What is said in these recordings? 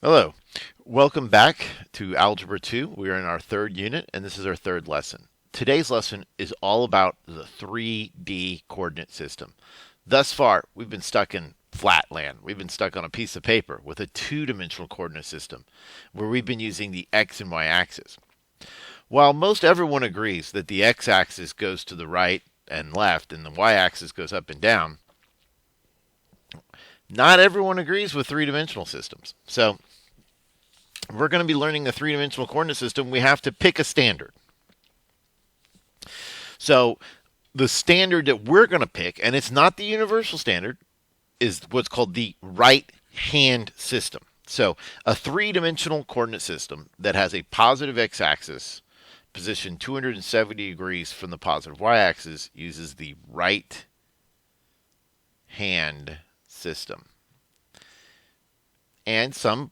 Hello. Welcome back to Algebra 2. We are in our third unit, and this is our third lesson. Today's lesson is all about the 3D coordinate system. Thus far, we've been stuck in flat land. We've been stuck on a piece of paper with a two-dimensional coordinate system where we've been using the x and y axis. While most everyone agrees that the x-axis goes to the right and left and the y-axis goes up and down, not everyone agrees with three-dimensional systems. So if we're going to be learning the three-dimensional coordinate system, we have to pick a standard. So the standard that we're going to pick, and it's not the universal standard, is what's called the right hand system. So a three-dimensional coordinate system that has a positive x-axis positioned 270 degrees from the positive y-axis uses the right hand system. And some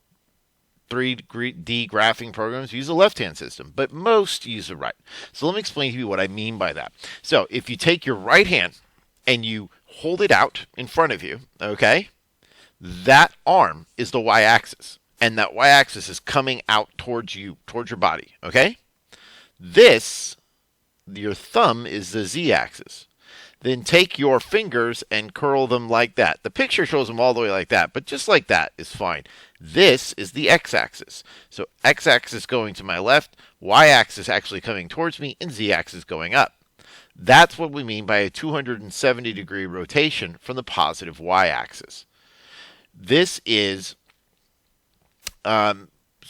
3D graphing programs use a left-hand system, but most use the right. So let me explain to you what I mean by that. So if you take your right hand and you hold it out in front of you, okay, that arm is the y-axis, and that y-axis is coming out towards you, towards your body, okay? This, your thumb, is the z-axis. Then take your fingers and curl them like that. The picture shows them all the way like that, but just like that is fine. This is the x-axis. So x-axis going to my left, y-axis actually coming towards me, and z-axis going up. That's what we mean by a 270-degree rotation from the positive y-axis. This is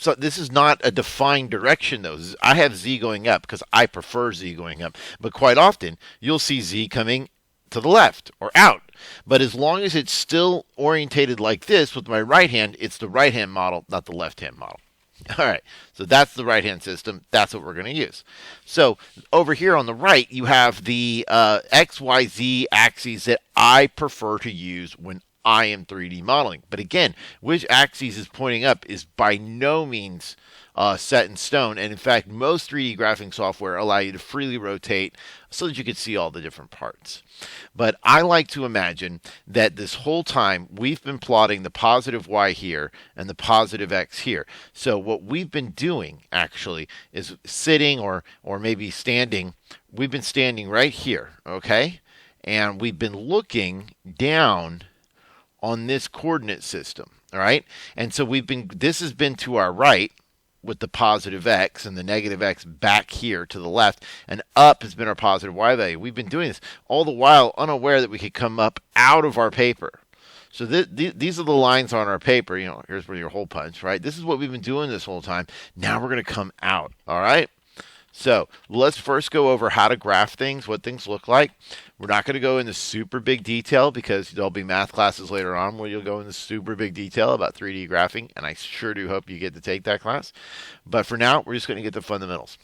so this is not a defined direction though. I have z going up because I prefer z going up, but quite often you'll see z coming to the left or out. But as long as it's still orientated like this with my right hand, it's the right hand model, not the left hand model. All right, so that's the right hand system. That's what we're going to use. So over here on the right, you have the X, Y, Z axes that I prefer to use when I am 3D modeling. But again, which axis is pointing up is by no means set in stone. And in fact, most 3D graphing software allow you to freely rotate so that you can see all the different parts. But I like to imagine that this whole time we've been plotting the positive y here and the positive x here. So what we've been doing actually is sitting or maybe standing. We've been standing right here, okay? And we've been looking down on this coordinate system, all right? And so this has been to our right with the positive x and the negative x back here to the left, and up has been our positive y value. We've been doing this all the while unaware that we could come up out of our paper. So these are the lines on our paper. You know, here's where your hole punch, right? This is what we've been doing this whole time. Now we're going to come out, all right? So let's first go over how to graph things, what things look like. We're not going to go into super big detail because there'll be math classes later on where you'll go into super big detail about 3D graphing, and I sure do hope you get to take that class. But for now, we're just going to get the fundamentals.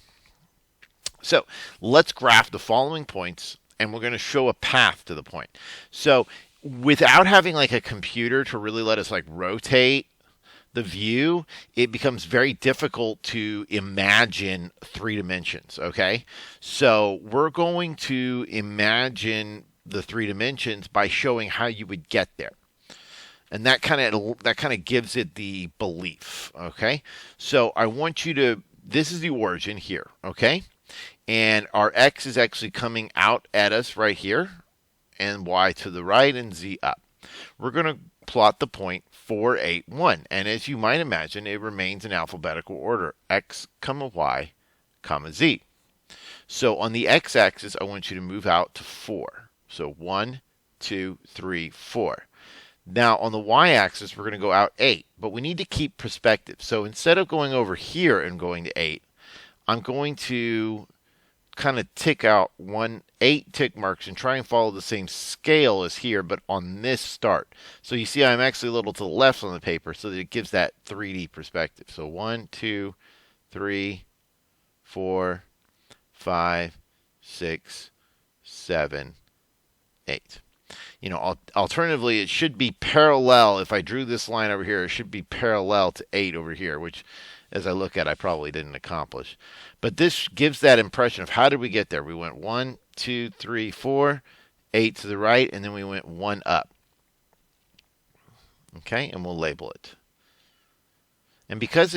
So let's graph the following points, and we're going to show a path to the point. So without having like a computer to really let us like rotate the view, it becomes very difficult to imagine three dimensions, okay? So we're going to imagine the three dimensions by showing how you would get there. And that kind of gives it the belief, okay? So I want you to this is the origin here, okay? And our x is actually coming out at us right here, and y to the right and z up. We're going to plot the point 4, 8, 1. And as you might imagine, it remains in alphabetical order, x, comma, y, comma, z. So on the x-axis, I want you to move out to 4. So 1, 2, 3, 4. Now on the y-axis, we're going to go out 8. But we need to keep perspective. So instead of going over here and going to 8, I'm going to kind of tick out 8 tick marks and try and follow the same scale as here, but on this start. So you see I'm actually a little to the left on the paper so that it gives that 3D perspective. So 1, 2, 3, 4, 5, 6, 7, 8. You know, alternatively, it should be parallel. If I drew this line over here, it should be parallel to 8 over here, which as I look at, I probably didn't accomplish. But this gives that impression of how did we get there? We went 1, 2, 3, 4, 8 to the right, and then we went 1 up. Okay, and we'll label it. And because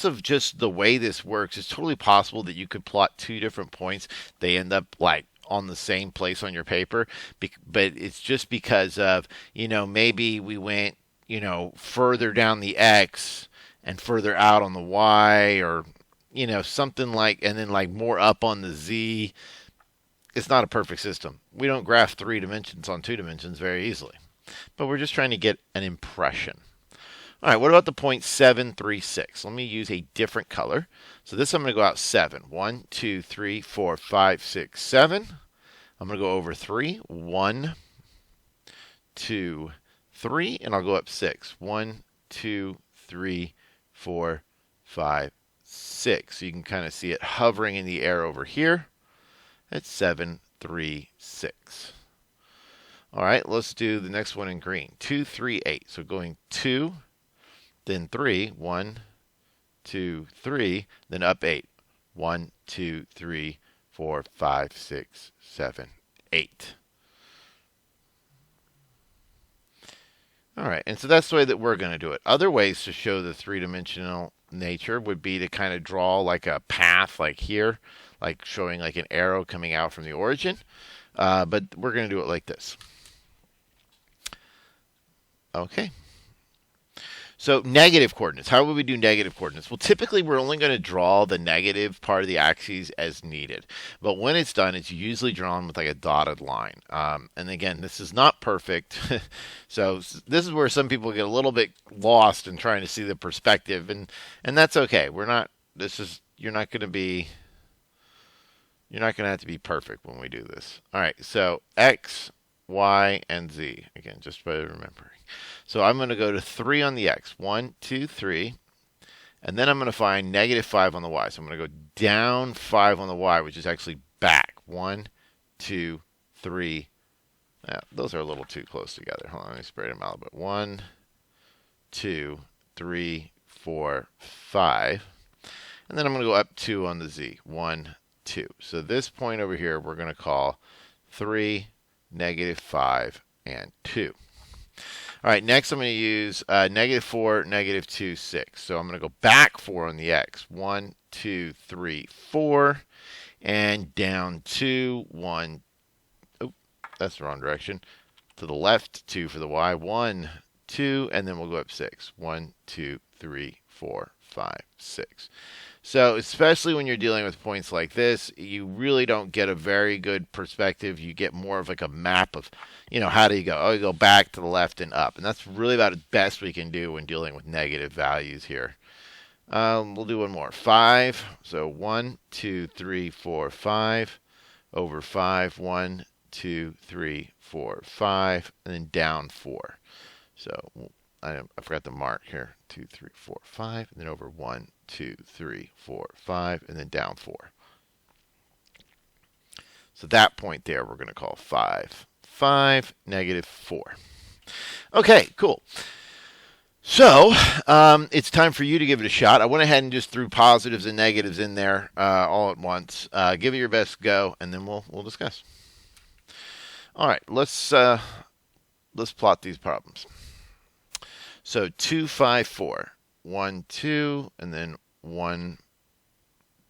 of just the way this works, it's totally possible that you could plot two different points. They end up like on the same place on your paper, but it's just because of, maybe we went, further down the X and further out on the Y, or, something like, and then like more up on the Z. It's not a perfect system. We don't graph 3 dimensions on 2 dimensions very easily, but we're just trying to get an impression. All right, what about the point 736? Let me use a different color. So this I'm going to go out 7. 1, 2, 3, 4, 5, 6, 7. I'm going to go over 3. 1, 2, 3, and I'll go up 6. 1, 2, 3, 4, 5, 6. So you can kind of see it hovering in the air over here. That's 7, 3, 6. All right, let's do the next one in green. 2, 3, 8. So going 2, then 3, 1, 2, 3, then up 8. 1, 2, 3, 4, 5, 6, 7, 8. All right, and so that's the way that we're going to do it. Other ways to show the three-dimensional nature would be to kind of draw like a path like here, like showing like an arrow coming out from the origin. But we're going to do it like this. Okay. So negative coordinates. How would we do negative coordinates? Well, typically we're only going to draw the negative part of the axes as needed. But when it's done, it's usually drawn with like a dotted line. And again, this is not perfect. So this is where some people get a little bit lost in trying to see the perspective. And that's okay. You're not going to have to be perfect when we do this. All right. So X, Y, and Z. Again, just by remembering. So I'm going to go to 3 on the X. 1, 2, 3. And then I'm going to find negative 5 on the Y. So I'm going to go down 5 on the Y, which is actually back. 1, 2, 3. Those are a little too close together. Hold on, let me spread them out a bit. 1, 2, 3, 4, 5. And then I'm going to go up 2 on the Z. 1, 2. So this point over here we're going to call 3, negative 5, and 2. All right, next I'm going to use negative 4, negative 2, 6. So I'm going to go back 4 on the X. 1, 2, 3, 4. And down 2, 1. Oh, that's the wrong direction. To the left, 2 for the Y. 1, 2, and then we'll go up 6. 1, 2, 3, 4, 5, 6. So especially when you're dealing with points like this, you really don't get a very good perspective. You get more of like a map of, how do you go? Oh, you go back to the left and up. And that's really about the best we can do when dealing with negative values here. We'll do one more. 5. So 1, 2, 3, 4, 5. Over 5. 1, 2, 3, 4, 5. And then down 4. So I forgot to mark here. 2, 3, 4, 5. And then over 1, 2, 3, 4, 5. And then down 4. So that point there we're going to call 5. 5, negative 4. Okay, cool. So it's time for you to give it a shot. I went ahead and just threw positives and negatives in there all at once. Give it your best go, and then we'll discuss. All right, let's plot these problems. So 2, 5, 4. 1, 2, and then 1,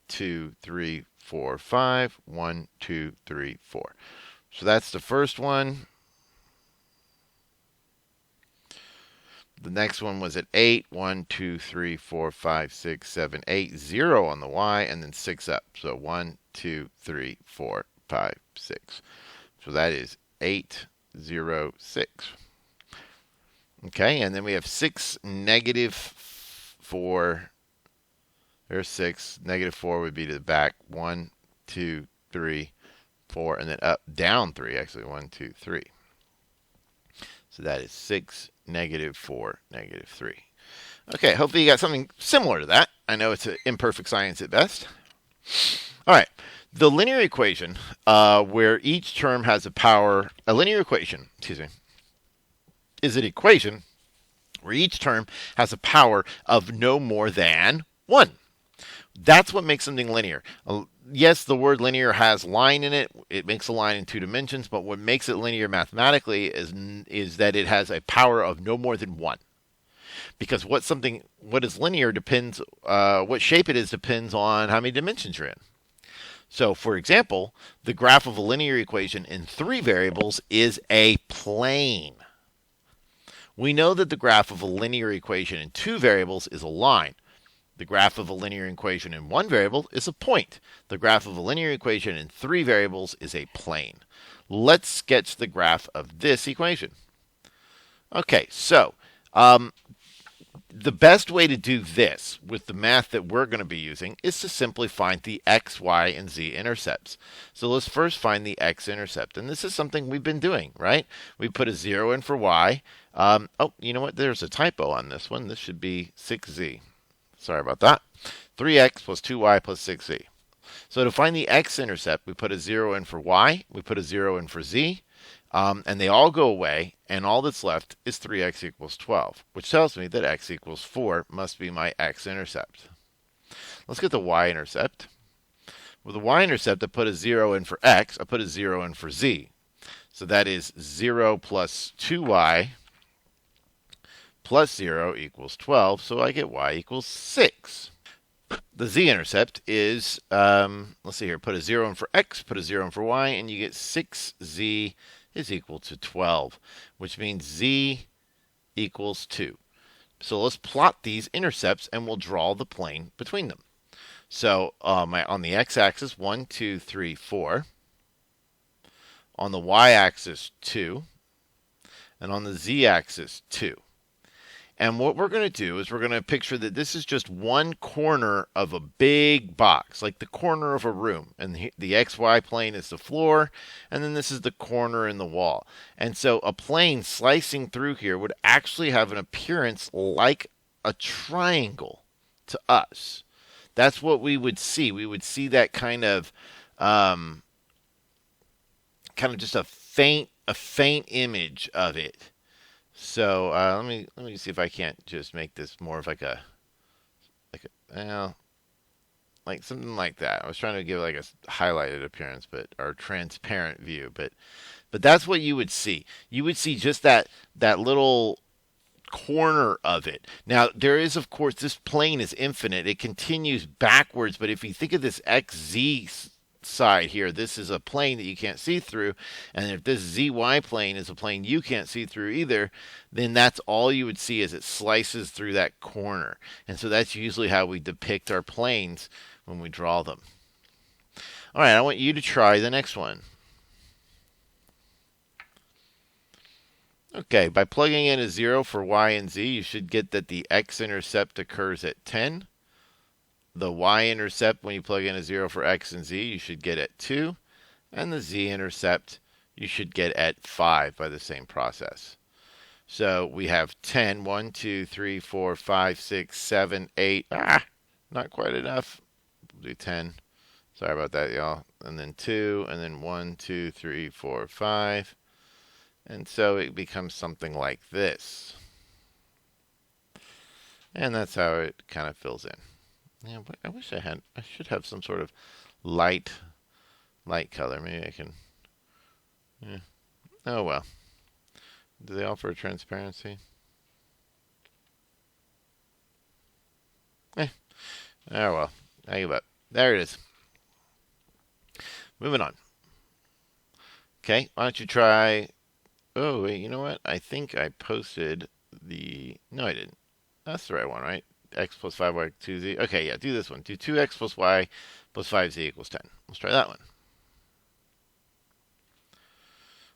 2, 3, 4, 5. 1, 2, 3, 4. So that's the first one. The next one was at 8. 1, 2, 3, 4, 5, 6, 7, 8. 0 on the Y, and then 6 up. So 1, 2, 3, 4, 5, 6. So that is 8, 0, 6. Okay, and then we have 6, negative 4. There's 6. Negative 4 would be to the back. 1, 2, 3, 4, and then up, down 3, actually. 1, 2, 3. So that is 6, negative 4, negative 3. Okay, hopefully you got something similar to that. I know it's an imperfect science at best. All right, the linear equation where each term has a linear equation, is an equation where each term has a power of no more than 1. That's what makes something linear. Yes, the word linear has line in it. It makes a line in 2 dimensions, but what makes it linear mathematically is that it has a power of no more than 1. because what is linear depends, what shape it is depends on how many dimensions you're in. So, for example, the graph of a linear equation in 3 variables is a plane. We know that the graph of a linear equation in 2 variables is a line. The graph of a linear equation in 1 variable is a point. The graph of a linear equation in 3 variables is a plane. Let's sketch the graph of this equation. Okay, so the best way to do this with the math that we're going to be using is to simply find the x, y, and z intercepts. So let's first find the x-intercept. And this is something we've been doing, right? We put a 0 in for y. Oh, you know what? There's a typo on this one. This should be 6z. Sorry about that. 3x plus 2y plus 6z. So to find the x-intercept, we put a 0 in for y. We put a 0 in for z. And they all go away, and all that's left is 3x equals 12, which tells me that x equals 4 must be my x-intercept. Let's get the y-intercept. With the y-intercept, I put a 0 in for x. I put a 0 in for z. So that is 0 plus 2y plus 0 equals 12, so I get y equals 6. The z-intercept is, let's see here, put a 0 in for x, put a 0 in for y, and you get 6z is equal to 12, which means z equals 2. So let's plot these intercepts, and we'll draw the plane between them. So on the x-axis, 1, 2, 3, 4. On the y-axis, 2. And on the z-axis, 2. And what we're going to do is we're going to picture that this is just one corner of a big box, like the corner of a room. And the XY plane is the floor, and then this is the corner in the wall. And so a plane slicing through here would actually have an appearance like a triangle to us. That's what we would see. We would see that kind of just a faint image of it. So let me see if I can't just make this more of like something like that. I was trying to give like a highlighted appearance, or transparent view, but that's what you would see. You would see just that little corner of it. Now there is, of course, this plane is infinite. It continues backwards, but if you think of this XZ side here, this is a plane that you can't see through, and if this ZY plane is a plane you can't see through either, then that's all you would see as it slices through that corner. And so that's usually how we depict our planes when we draw them. All right, I want you to try the next one. Okay, by plugging in a 0 for y and z, you should get that the x-intercept occurs at 10. The y-intercept, when you plug in a 0 for x and z, you should get at 2. And the z-intercept, you should get at 5 by the same process. So we have 10, 1, 2, 3, 4, 5, 6, 7, 8. Not quite enough. We'll do 10. Sorry about that, y'all. And then 2, and then 1, 2, 3, 4, 5. And so it becomes something like this. And that's how it kind of fills in. Yeah, but I wish I should have some sort of light color. Maybe I can. Yeah. Oh well. Do they offer transparency? Oh well. I give up. There it is. Moving on. Okay, why don't you try. Oh wait, you know what? I think I posted the. No, I didn't. That's the right one, right? X plus 5y 2z. Okay, yeah, do this one. Do 2x plus y plus 5z equals 10. Let's try that one.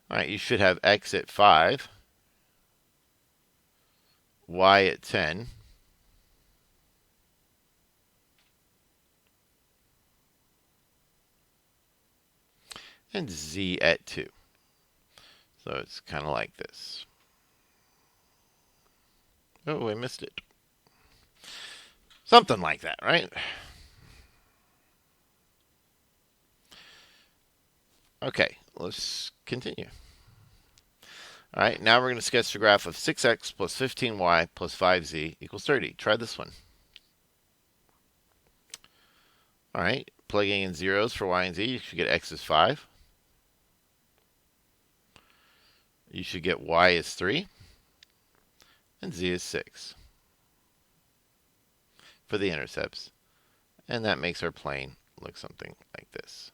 All right, you should have x at 5, y at 10, and z at 2. So it's kind of like this. Oh, I missed it. Something like that, right? Okay, let's continue. All right, now we're going to sketch the graph of 6x plus 15y plus 5z equals 30. Try this one. All right, plugging in zeros for y and z, you should get x is 5. You should get y is 3. And z is 6. for the intercepts. And that makes our plane look something like this.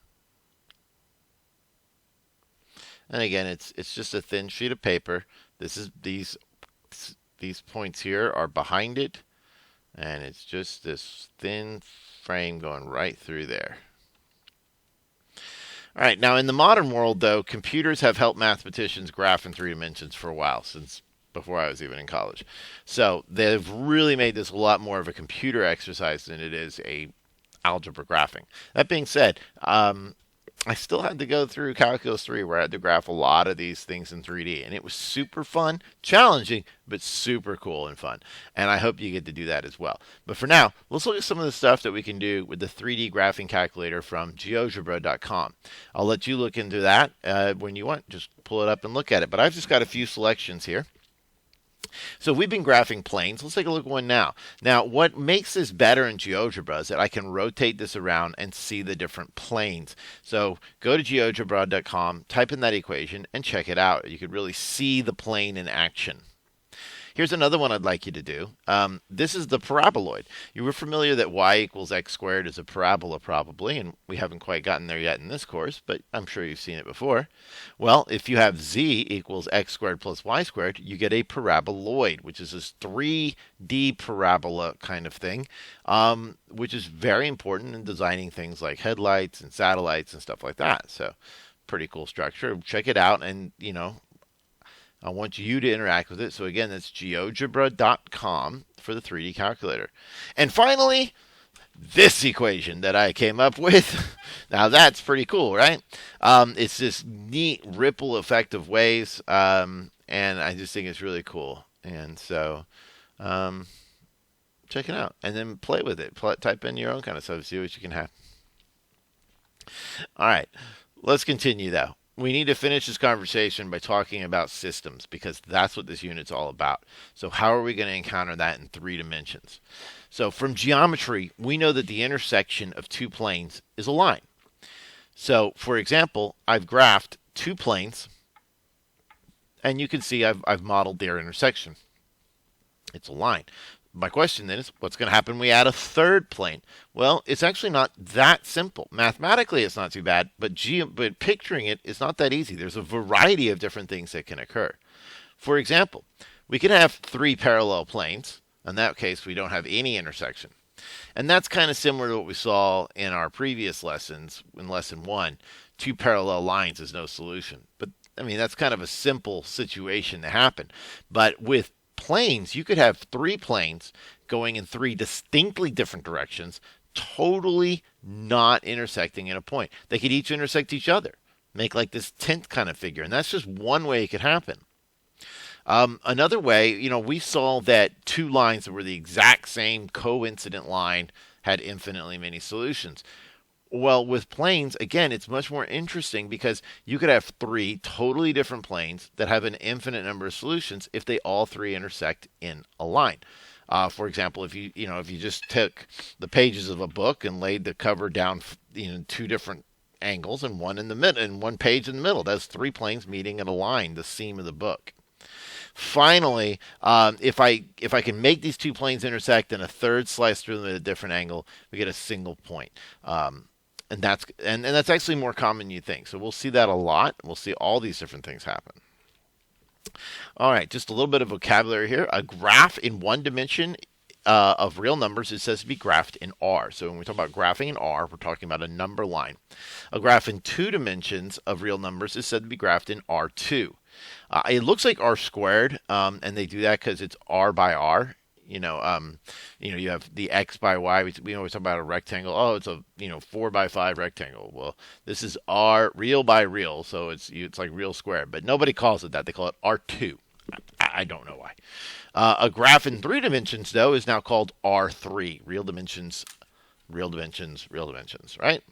And again, it's just a thin sheet of paper. This is these points here are behind it, and it's just this thin frame going right through there. All right, now in the modern world, though, computers have helped mathematicians graph in 3 dimensions for a while, since before I was even in college. So they've really made this a lot more of a computer exercise than it is a algebra graphing. That being said, I still had to go through Calculus 3 where I had to graph a lot of these things in 3D. And it was super fun, challenging, but super cool and fun. And I hope you get to do that as well. But for now, let's look at some of the stuff that we can do with the 3D graphing calculator from GeoGebra.com. I'll let you look into that when you want. Just pull it up and look at it. But I've just got a few selections here. So we've been graphing planes. Let's take a look at one now. Now, what makes this better in GeoGebra is that I can rotate this around and see the different planes. So go to GeoGebra.com, type in that equation, and check it out. You could really see the plane in action. Here's another one I'd like you to do. This is the paraboloid. You were familiar that y equals x squared is a parabola probably, and we haven't quite gotten there yet in this course, but I'm sure you've seen it before. Well, if you have z equals x squared plus y squared, you get a paraboloid, which is this 3D parabola kind of thing, which is very important in designing things like headlights and satellites and stuff like that. So pretty cool structure. Check it out, and I want you to interact with it. So again, that's GeoGebra.com for the 3D calculator. And finally, this equation that I came up with. Now that's pretty cool, right? It's this neat ripple effect of waves, and I just think it's really cool. And so check it out, and then play with it. Type in your own kind of stuff, see what you can have. All right, let's continue though. We need to finish this conversation by talking about systems, because that's what this unit's all about. So how are we going to encounter that in 3 dimensions? So from geometry, we know that the intersection of 2 planes is a line. So for example, I've graphed 2 planes, and you can see I've modeled their intersection. It's a line. My question then is, what's going to happen when we add a 3rd plane? Well, it's actually not that simple. Mathematically, it's not too bad, but picturing it is not that easy. There's a variety of different things that can occur. For example, we can have 3 parallel planes. In that case, we don't have any intersection. And that's kind of similar to what we saw in our previous lessons. In lesson 1, 2 parallel lines is no solution. But, I mean, that's kind of a simple situation to happen. But with planes, you could have 3 planes going in 3 distinctly different directions, totally not intersecting in a point. They could each intersect each other, make like this tent kind of figure, and that's just one way it could happen. Another way, we saw that 2 lines that were the exact same coincident line had infinitely many solutions. Well, with planes, again, it's much more interesting because you could have 3 totally different planes that have an infinite number of solutions if they all 3 intersect in a line. For example, if you just took the pages of a book and laid the cover down, 2 different angles and one in the middle and 1 page in the middle, that's 3 planes meeting in a line, the seam of the book. Finally, if I can make these 2 planes intersect and a 3rd slice through them at a different angle, we get a single point. And that's actually more common than you think. So we'll see that a lot. We'll see all these different things happen. All right, just a little bit of vocabulary here. A graph in 1 dimension of real numbers is said to be graphed in R. So when we talk about graphing in R, we're talking about a number line. A graph in 2 dimensions of real numbers is said to be graphed in R2. It looks like R squared, and they do that because it's R by R. You have the X by Y. We always talk about a rectangle. Oh, it's a 4 by 5 rectangle. Well, this is R real by real, so it's like real squared. But nobody calls it that. They call it R2. I don't know why. A graph in 3 dimensions, though, is now called R3. Real dimensions, real dimensions, real dimensions, right?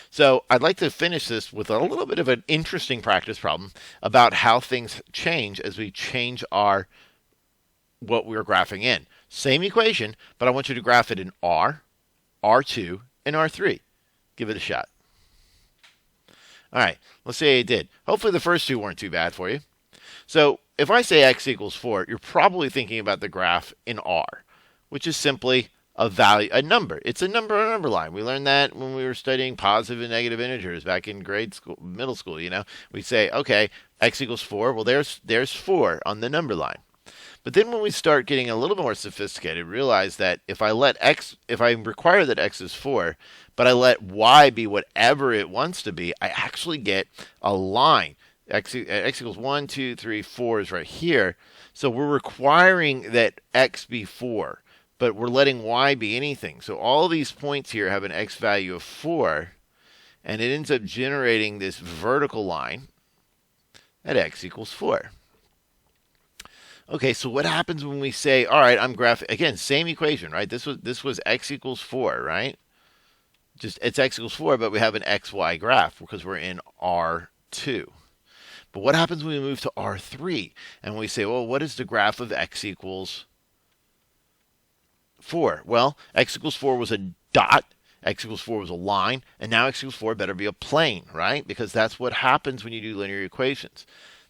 So I'd like to finish this with a little bit of an interesting practice problem about how things change as we change what we're graphing in. Same equation, but I want you to graph it in R, R2, and R3. Give it a shot. All right, let's say you did. Hopefully the first 2 weren't too bad for you. So if I say x equals 4, you're probably thinking about the graph in R, which is simply a value, a number. It's a number line. We learned that when we were studying positive and negative integers back in grade school, middle school. We say, okay, x equals 4. Well, there's 4 on the number line. But then when we start getting a little more sophisticated, realize that if I require that x is 4, but I let y be whatever it wants to be, I actually get a line. X equals 1, 2, 3, 4 is right here. So we're requiring that x be 4, but we're letting y be anything. So all these points here have an x value of 4, and it ends up generating this vertical line at x equals 4. Okay, so what happens when we say, all right, I'm graphing, again, same equation, right? This was x equals 4, right? Just it's x equals 4, but we have an xy graph because we're in R2. But what happens when we move to R3 and we say, well, what is the graph of x equals 4? Well, x equals 4 was a dot, x equals 4 was a line, and now x equals 4 better be a plane, right? Because that's what happens when you do linear equations.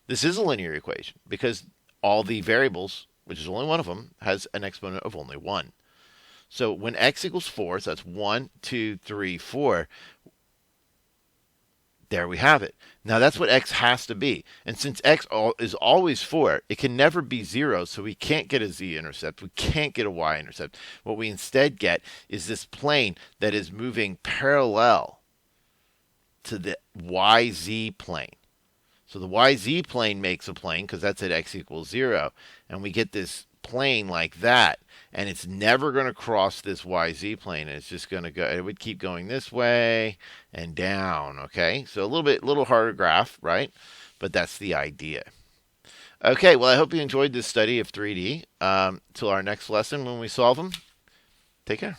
This is a linear equation because all the variables, which is only one of them, has an exponent of only 1. So when x equals 4, so that's 1, 2, 3, 4, there we have it. Now that's what x has to be. And since x is always 4, it can never be 0, so we can't get a z-intercept. We can't get a y-intercept. What we instead get is this plane that is moving parallel to the yz plane. So the yz plane makes a plane because that's at x equals 0. And we get this plane like that. And it's never going to cross this yz plane. It's just going to go, it would keep going this way and down. Okay, so a little harder graph, right? But that's the idea. Okay, well, I hope you enjoyed this study of 3D. Till our next lesson when we solve them. Take care.